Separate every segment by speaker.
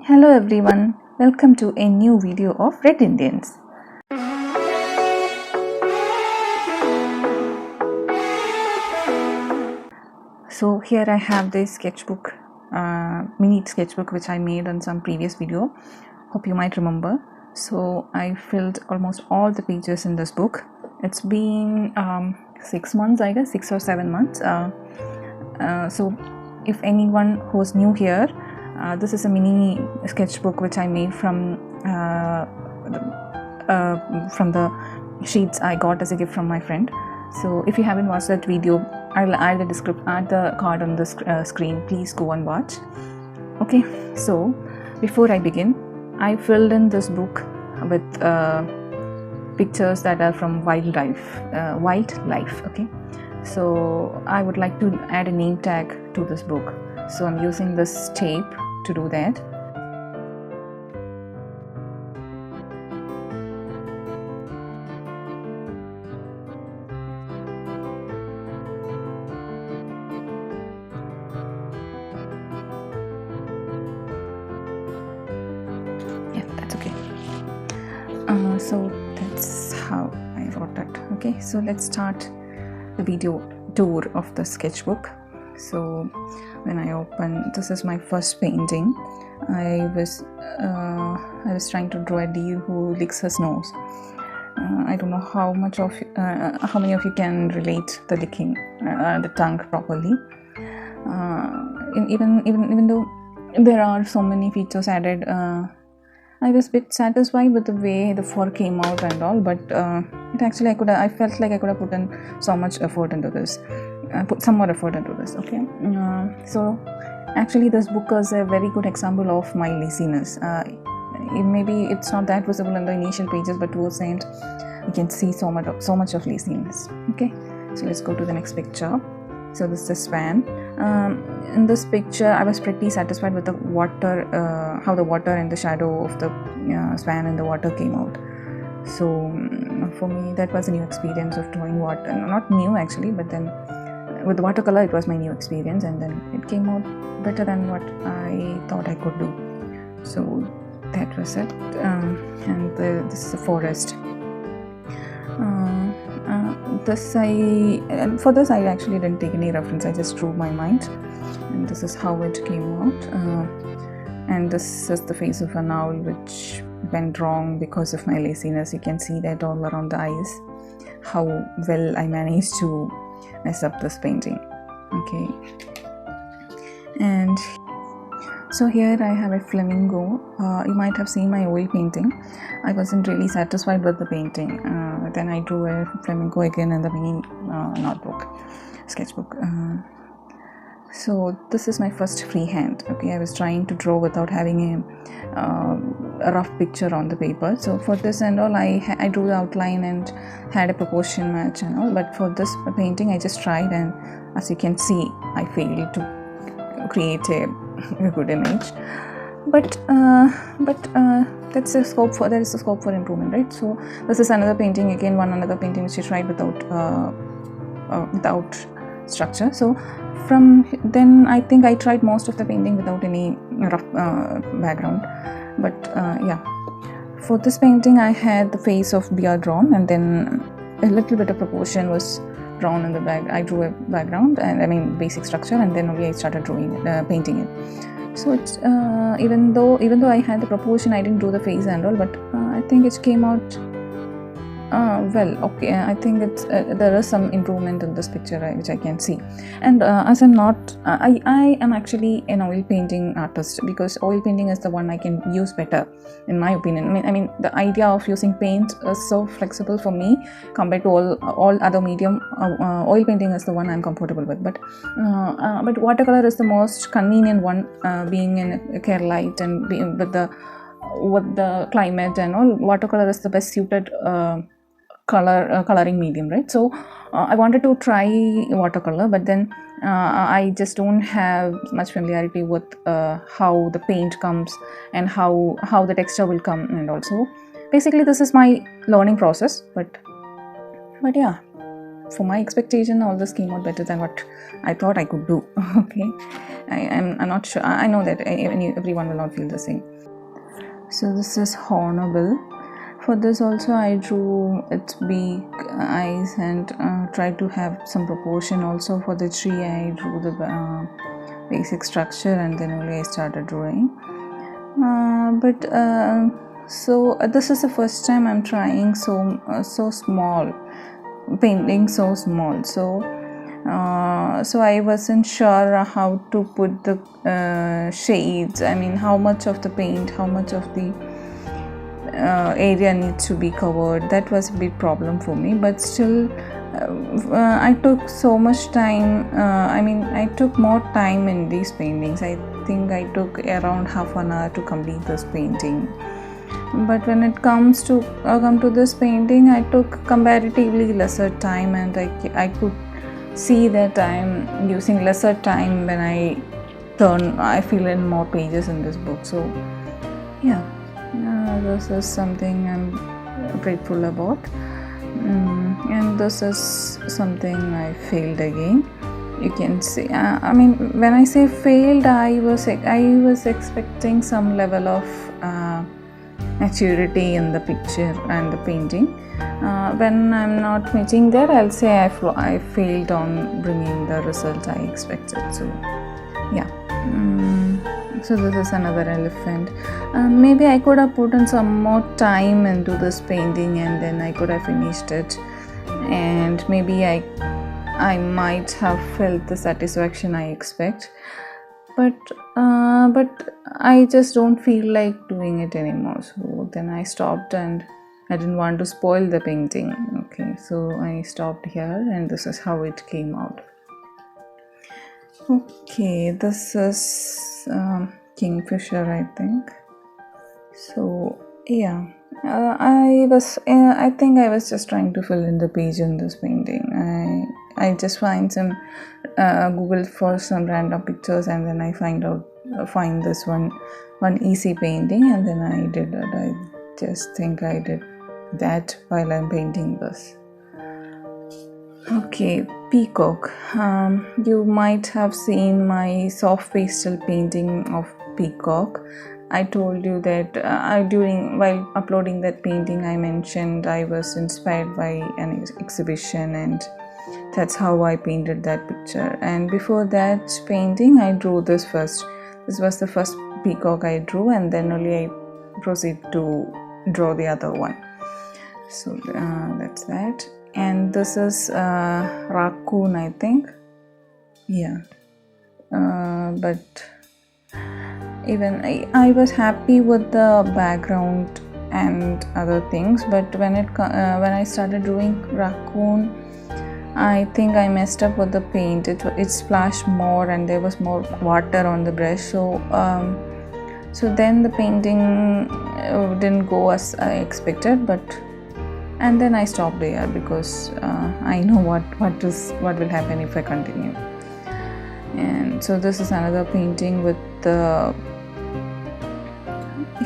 Speaker 1: Hello everyone, welcome to a new video of Red Indians. So here I have this sketchbook, mini sketchbook which I made on some previous video. Hope you might remember. So I filled almost all the pages in this book. It's been 6 months, I guess, 6 or 7 months. So if anyone who's new here, this is a mini sketchbook which I made from the sheets I got as a gift from my friend. So if you haven't watched that video, I'll add the card on the screen. Please go and watch. Okay, so before I begin, I filled in this book with pictures that are from wildlife. Okay, so I would like to add a name tag to this book, so I'm using this tape to do that. Yeah, that's okay. So that's how I wrote it. Okay, so let's start the video tour of the sketchbook. So when I open, this is my first painting. I was trying to draw a deer who licks his nose. I don't know how many of you can relate the licking the tongue properly. Even though there are so many features added, I was a bit satisfied with the way the fur came out and all, but I felt like I could have put in so much effort into this. Put some more effort into this. Okay, so actually this book is a very good example of my laziness. Maybe it's not that visible in the initial pages, but towards the end you can see so much of laziness. Okay, so let's go to the next picture. So this is the swan. In this picture I was pretty satisfied with the water, how the water and the shadow of the swan in the water came out. So for me that was a new experience of drawing water. Not new actually, but then with watercolor it was my new experience, and then it came out better than what I thought I could do. So that was it. And this is a forest. For this I actually didn't take any reference, I just drew my mind, and this is how it came out. And this is the face of an owl, which went wrong because of my laziness. You can see that all around the eyes, how well I managed to mess up this painting. Okay, and so here I have a flamingo. You might have seen my oil painting. I wasn't really satisfied with the painting. Then I drew a flamingo again in the mini sketchbook. So this is my first freehand. Okay, I was trying to draw without having a rough picture on the paper. So for this and all, I drew the outline and had a proportion match and all. But for this painting, I just tried, and as you can see, I failed to create a good image. But there is a scope for improvement, right? So this is another painting again, another painting which I tried without structure. So from then I think I tried most of the painting without any rough background. But yeah, for this painting I had the face of deer drawn, and then a little bit of proportion was drawn in the back. I drew a background, and basic structure, and then only I started painting it. So it's even though I had the proportion, I didn't do the face and all, but I think it came out well. Okay, I think there is some improvement in this picture which I can see. And as I'm not, I am actually an oil painting artist, because oil painting is the one I can use better, in my opinion. I mean the idea of using paint is so flexible for me compared to all other medium. Oil painting is the one I'm comfortable with, but watercolor is the most convenient one, being in Kerala and being with the climate and all. Watercolor is the best suited coloring medium, right? So I wanted to try watercolor, but then I just don't have much familiarity with how the paint comes and how the texture will come, and also basically this is my learning process. But yeah, for my expectation, all this came out better than what I thought I could do. Okay, I'm not sure. I know that everyone will not feel the same. So this is Hornbill. For this also I drew its beak, eyes, and tried to have some proportion. Also for the tree I drew the basic structure, and then only I started drawing. So this is the first time I'm trying so small painting, so small. So I wasn't sure how to put the shades. I mean, how much of the paint, how much of the area needs to be covered. That was a big problem for me, but still I took so much time. I took more time in these paintings. I think I took around half an hour to complete this painting. But when it comes to come to this painting, I took comparatively lesser time, and I could see that I'm using lesser time when I fill in more pages in this book. So yeah, this is something I'm grateful about. And this is something I failed again. You can see, when I say failed, I was expecting some level of maturity in the picture and the painting. When I'm not meeting that, I'll say I failed on bringing the result I expected. So yeah. So this is another elephant. Maybe I could have put in some more time into this painting, and then I could have finished it, and maybe I might have felt the satisfaction I expect. But I just don't feel like doing it anymore. So then I stopped, and I didn't want to spoil the painting. Okay, so I stopped here, and this is how it came out. Okay, this is Kingfisher, I think. So yeah, I think I was just trying to fill in the page in this painting. I just find some Google for some random pictures, and then I find this one easy painting, and then I did it. I just think I did that while I'm painting this. Okay, peacock. You might have seen my soft pastel painting of peacock. I told you that while uploading that painting, I mentioned I was inspired by an exhibition, and that's how I painted that picture. And before that painting, I drew this first. This was the first peacock I drew, and then only I proceed to draw the other one. So that's that. And this is raccoon, I think. Yeah. But even I was happy with the background and other things, but when I started drawing raccoon, I think I messed up with the paint. It splashed more, and there was more water on the brush. So then the painting didn't go as I expected. And then I stopped there because I know what will happen if I continue. And so this is another painting with the.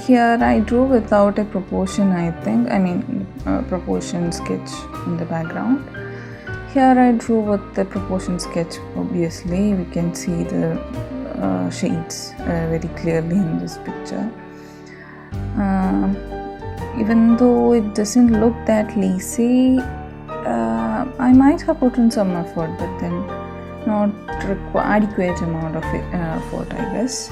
Speaker 1: Here I drew without a proportion, I think. Proportion sketch in the background. Here I drew with the proportion sketch. Obviously, we can see the shades very clearly in this picture. Even though it doesn't look that lazy, I might have put in some effort, but then not adequate amount of effort, I guess.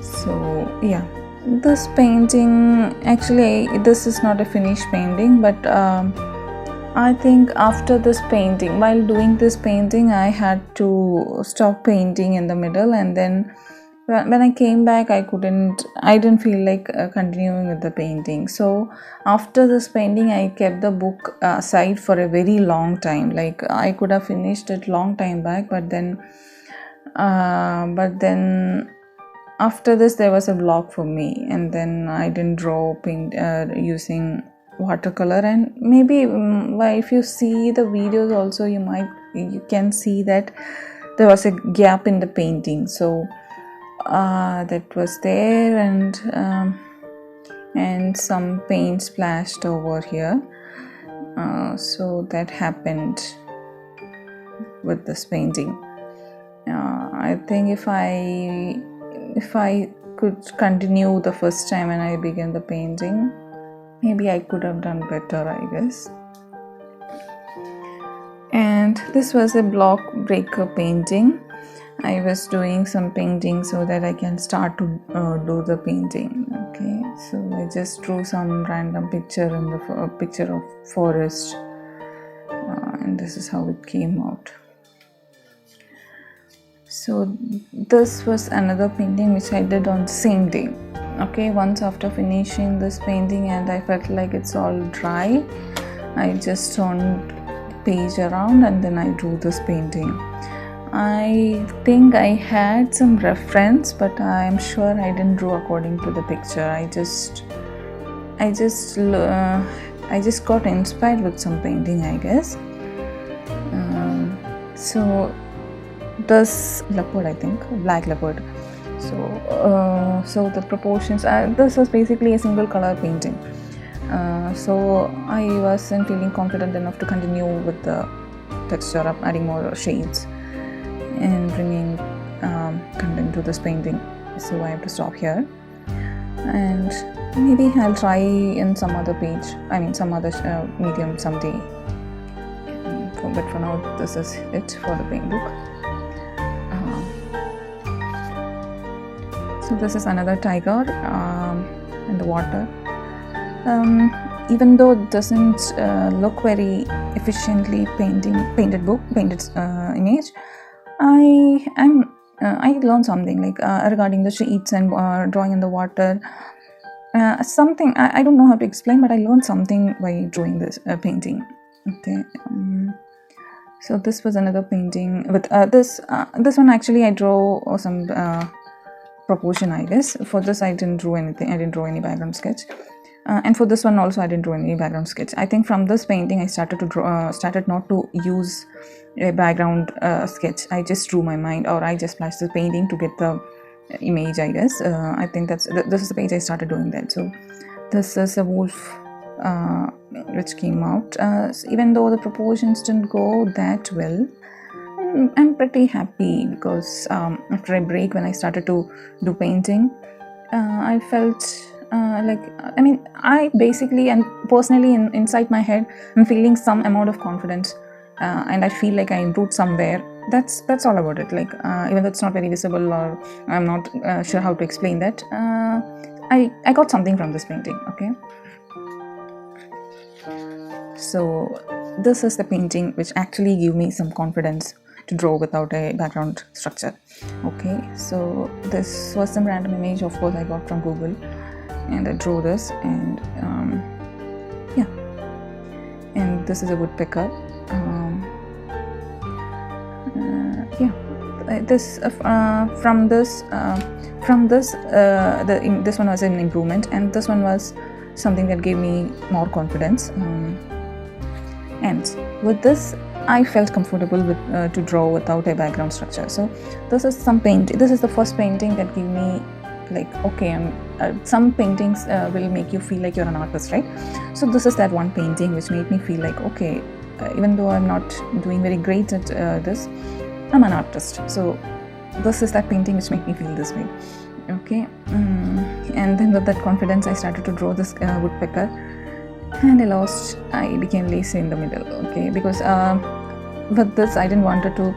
Speaker 1: So yeah, this painting, actually this is not a finished painting, but I think after this painting, while doing this painting, I had to stop painting in the middle, and then when I came back, I didn't feel like continuing with the painting. So after this painting, I kept the book aside for a very long time. Like I could have finished it long time back, but then after this there was a block for me, and then I didn't draw paint using watercolor. And maybe if you see the videos also, you can see that there was a gap in the painting. So that was there, and some paint splashed over here. So that happened with this painting. I think if I could continue the first time when I began the painting, maybe I could have done better, I guess. And this was a block breaker painting. I was doing some painting so that I can start to do the painting. Okay, so I just drew some random picture in the picture of forest, and this is how it came out. So this was another painting which I did on the same day. Okay, once after finishing this painting and I felt like it's all dry, I just turned the page around and then I drew this painting. I think I had some reference, but I'm sure I didn't draw according to the picture. I just got inspired with some painting, I guess. So this leopard, I think, black leopard. So the proportions. This was basically a single color painting. So I wasn't feeling confident enough to continue with the texture of adding more shades and bringing content to this painting. So I have to stop here, and maybe I'll try in some other page. I mean, some other medium someday. But for now, this is it for the paint book. So this is another tiger in the water. Even though it doesn't look very efficiently painted image, I learned something like regarding the shades and drawing in the water. Something I don't know how to explain, but I learned something by drawing this painting. Okay. So this was another painting with this one. Actually, I drew some proportion, I guess. For this, I didn't draw anything. I didn't draw any background sketch. And for this one also, I didn't draw any background sketch. I think from this painting, I started not to use a background sketch. I just drew my mind, or I just splashed the painting to get the image, I guess. I think this is the page I started doing that. So this is a wolf which came out. Even though the proportions didn't go that well, I'm pretty happy because after a break, when I started to do painting, I felt I basically and personally inside my head, I'm feeling some amount of confidence, and I feel like I improved somewhere. That's all about it. Like even though it's not very visible, or I'm not sure how to explain that, I got something from this painting. Okay. So this is the painting which actually gave me some confidence to draw without a background structure. Okay, so this was some random image, of course, I got from Google, and I drew this, and yeah, and this is a woodpecker. This one was an improvement, and this one was something that gave me more confidence. And with this, I felt comfortable with to draw without a background structure. So this is some paint. This is the first painting that gave me like, okay, some paintings will make you feel like you're an artist, right? So this is that one painting which made me feel like, okay, even though I'm not doing very great at this, I'm an artist. So this is that painting which made me feel this way. Okay, and then with that confidence, I started to draw this woodpecker, and I became lazy in the middle. Okay, because with this, I didn't want to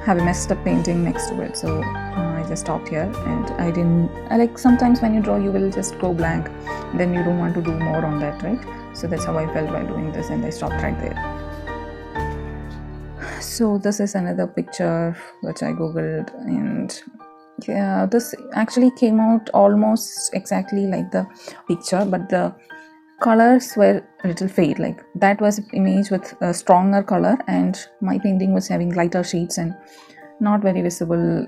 Speaker 1: have a messed up painting next to it, so I just stopped here. And I didn't like, sometimes when you draw, you will just go blank, then you don't want to do more on that, right? So that's how I felt while doing this, and I stopped right there. So this is another picture which I googled, and yeah, this actually came out almost exactly like the picture, but the colors were a little fade. Like that was an image with a stronger color, and my painting was having lighter shades and not very visible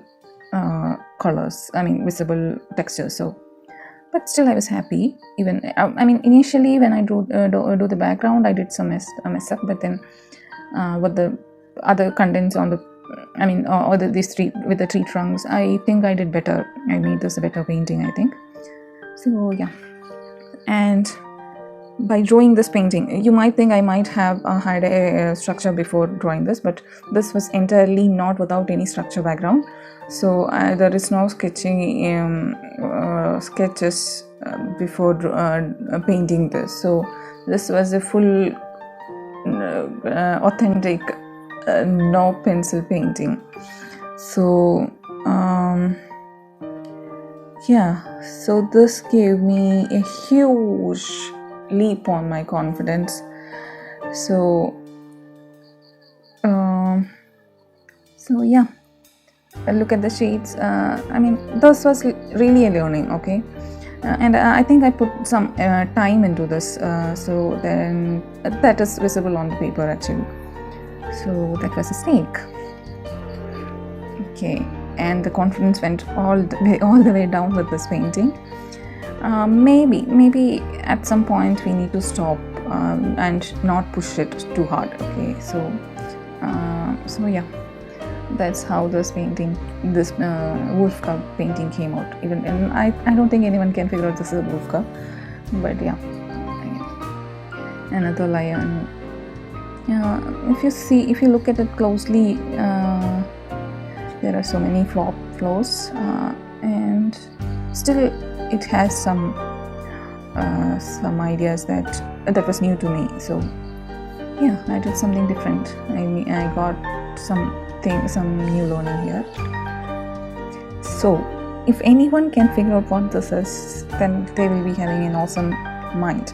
Speaker 1: colors. I mean, visible textures. So, but still, I was happy. Even initially when I do the background, I did some mess up, but then with the other contents on the these tree with the tree trunks, I think I did better. I made this a better painting, I think. So yeah, and by drawing this painting. You might think I might have had a structure before drawing this, but this was entirely not without any structure background. So there is no sketching sketches before painting this. So this was a full authentic no pencil painting. So yeah, so this gave me a huge leap on my confidence. So yeah, look at the shades. I mean, this was really a learning, okay? And I think I put some time into this, so then that is visible on the paper actually. So that was a snake. Okay, and the confidence went all the way down with this painting. Maybe at some point we need to stop and not push it too hard. Okay, so yeah, that's how this painting, this wolf cub painting came out. Even and I don't think anyone can figure out this is a wolf cub, but yeah, another lion. If you look at it closely, there are so many flaws, and still it has some ideas that was new to me. So yeah, I did something different. I got some new learning here. So if anyone can figure out what this is, then they will be having an awesome mind.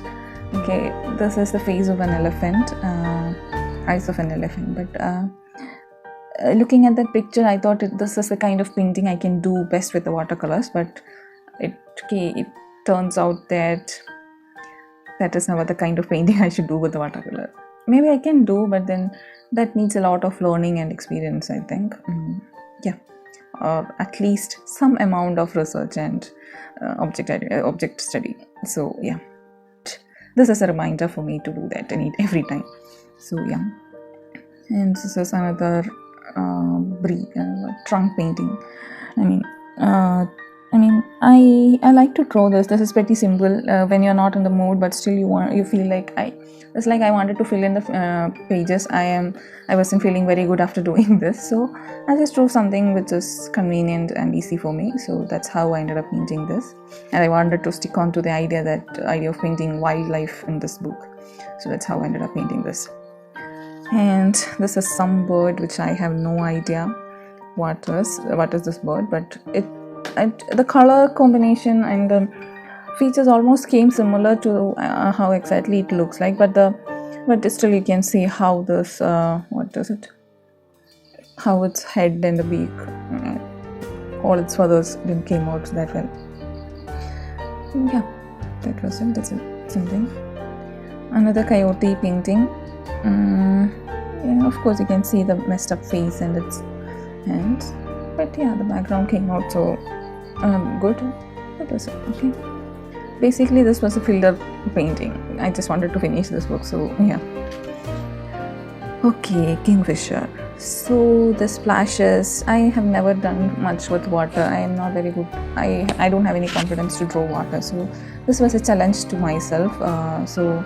Speaker 1: Okay, this is the face of an elephant, eyes of an elephant, but looking at that picture, I thought this is the kind of painting I can do best with the watercolors, but it turns out that is not the kind of painting I should do with the watercolor. Maybe I can do, but then that needs a lot of learning and experience, I think. Yeah, or at least some amount of research and object study. So yeah, this is a reminder for me to do that every time. So yeah, and this is another trunk painting. I like to draw this. This is pretty simple when you're not in the mood, but still you feel like it's like I wanted to fill in the pages. I wasn't feeling very good after doing this, so I just drew something which is convenient and easy for me. So that's how I ended up painting this, and I wanted to stick on to the idea of painting wildlife in this book. So that's how I ended up painting this. And this is some bird which I have no idea what is this bird, but the color combination and the features almost came similar to how exactly it looks like, but still you can see how this how its head and the beak, all its feathers didn't came out that well. Yeah, that was it. That's something. Another coyote painting. Yeah, of course you can see the messed up face and its hands, but yeah, the background came out so good. That was it. Okay, basically this was a filler painting. I just wanted to finish this book, so yeah. Okay, kingfisher. So the splashes, I have never done much with water. I am not very good. I don't have any confidence to draw water, so this was a challenge to myself. So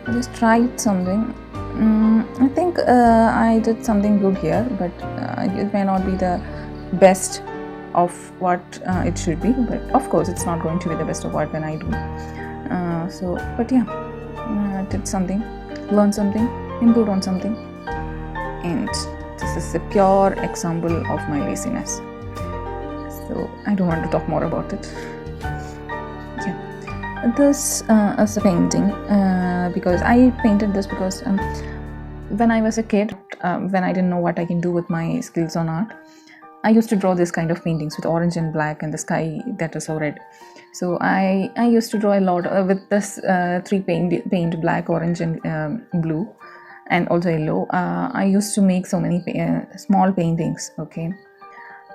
Speaker 1: I just tried something. I think I did something good here, but it may not be the best of what it should be, but of course it's not going to be the best of what when I do. But yeah, I did something, learned something, improved on something, and this is a pure example of my laziness. So I don't want to talk more about it. Yeah, this is a painting because I painted this because when I was a kid, when I didn't know what I can do with my skills on art, I used to draw this kind of paintings with orange and black and the sky that is so red. So I used to draw a lot with this three paint black, orange and blue and also yellow. I used to make so many small paintings. Okay,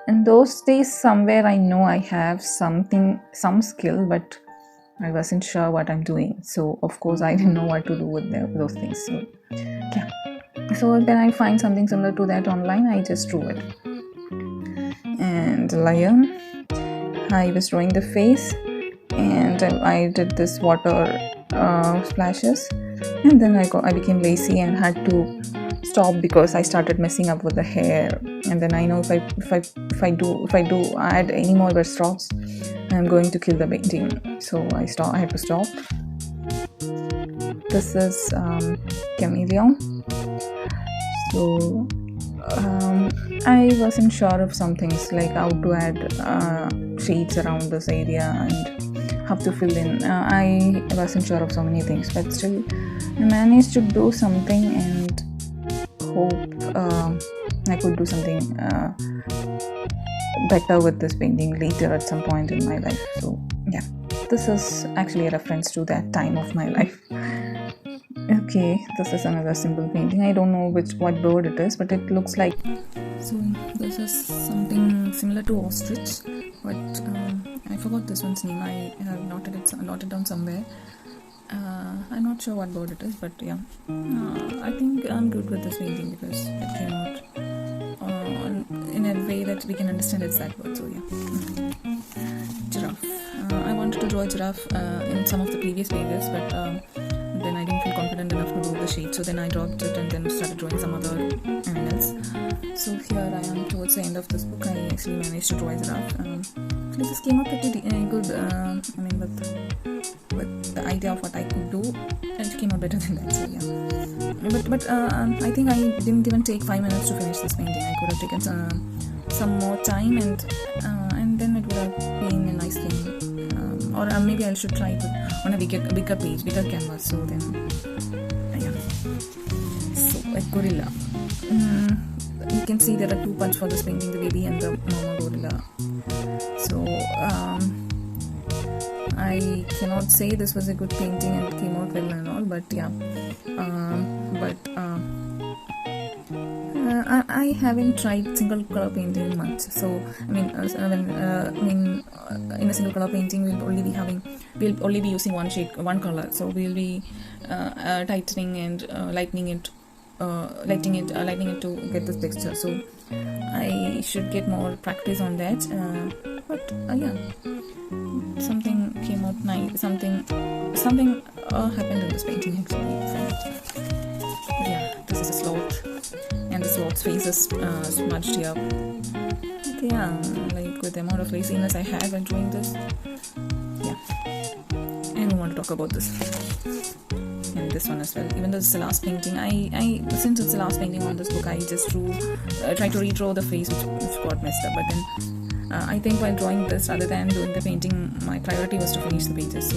Speaker 1: in those days somewhere I know I have some skill, but I wasn't sure what I'm doing. So of course I didn't know what to do with those things. So yeah, so when I find something similar to that online, I just drew it. And lion, I was drawing the face, and I did this water splashes, and then I became lazy and had to stop because I started messing up with the hair. And then I know if I do add any more brush strokes, I'm going to kill the painting. So I had to stop. This is chameleon. So I wasn't sure of some things, like how to add shades around this area and how to fill in. I wasn't sure of so many things, but still I managed to do something and hope I could do something better with this painting later at some point in my life. So yeah, this is actually a reference to that time of my life. Okay, this is another simple painting. I don't know what bird it is, but it looks like. So this is something similar to ostrich, but I forgot this one's name. I have noted down somewhere. I'm not sure what bird it is, but yeah, I think I'm good with this painting because it came out in a way that we can understand it's that bird. So yeah, giraffe. I wanted to draw a giraffe in some of the previous pages, but then I didn't feel confident enough to do the shape, so then I dropped it and then started drawing some other animals. So here I am towards the end of this book. I actually managed to draw a giraffe. Actually this came out pretty good. I mean, with the idea of what I could do, it came out better than that. So yeah, but I think I didn't even take 5 minutes to finish this painting. I could have taken some more time, and then it would have been a nice thing. Or maybe I should try it on a bigger page, bigger canvas. So then, yeah. So a gorilla. You can see there are two parts for this painting: the baby and the mama gorilla. So I cannot say this was a good painting and it came out well and all, but yeah. I haven't tried single color painting much. So I mean, in a single color painting we'll only be using one shade, one color. So we'll be tightening and lightening it to get this texture. So I should get more practice on that. But yeah, something came out nice. Something happened in this painting actually. But yeah, this is a sloth. And the sloth's face is smudged here. Okay, yeah, like with the amount of laziness I had when doing this, yeah, I don't want to talk about this. And this one as well. Even though it's the last painting, since it's the last painting on this book, I just tried to redraw the face which got messed up. But then I think while drawing this, rather than doing the painting, my priority was to finish the pages.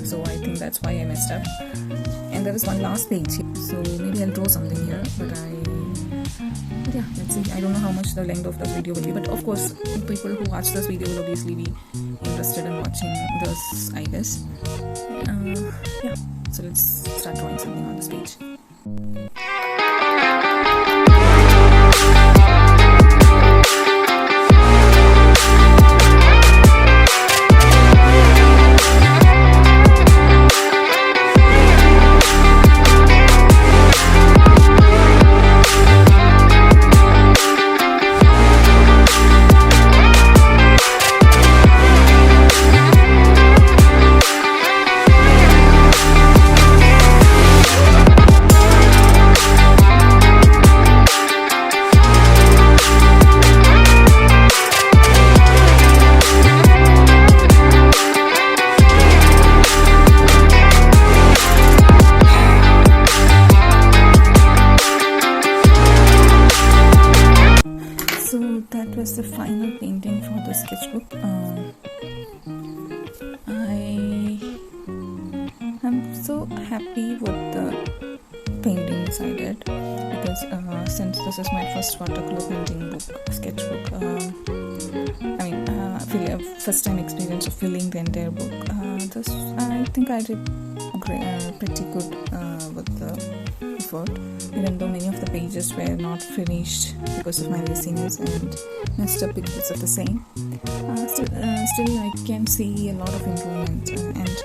Speaker 1: So I think that's why I messed up. And there is one last page here, so maybe I'll draw something here, but yeah, let's see. I don't know how much the length of this video will be, but of course people who watch this video will obviously be interested in watching this, I guess. Yeah, so let's start drawing something on this page. That was the final painting for the sketchbook. I am so happy with the paintings I did because since this is my first watercolor painting book, sketchbook, first time experience of filling the entire book. I think I did pretty good with the effort, even though many of the pages were not finished because of my laziness and messed up because of the same. Still I can see a lot of improvement, and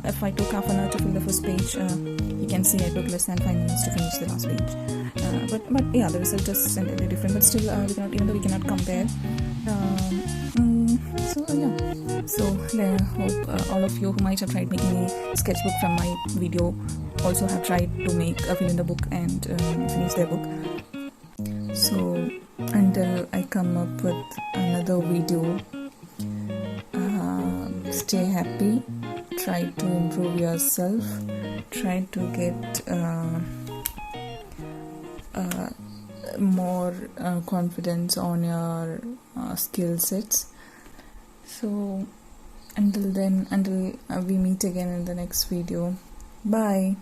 Speaker 1: if I took half an hour to fill the first page, you can see I took less than 5 minutes to finish the last page. But yeah, the result is slightly different, but still even though we cannot compare, So yeah, so I hope all of you who might have tried making a sketchbook from my video also have tried to make a fill in the book and finish their book. So until I come up with another video, stay happy, try to improve yourself, try to get more confidence on your skill sets. So until then, until we meet again in the next video, bye.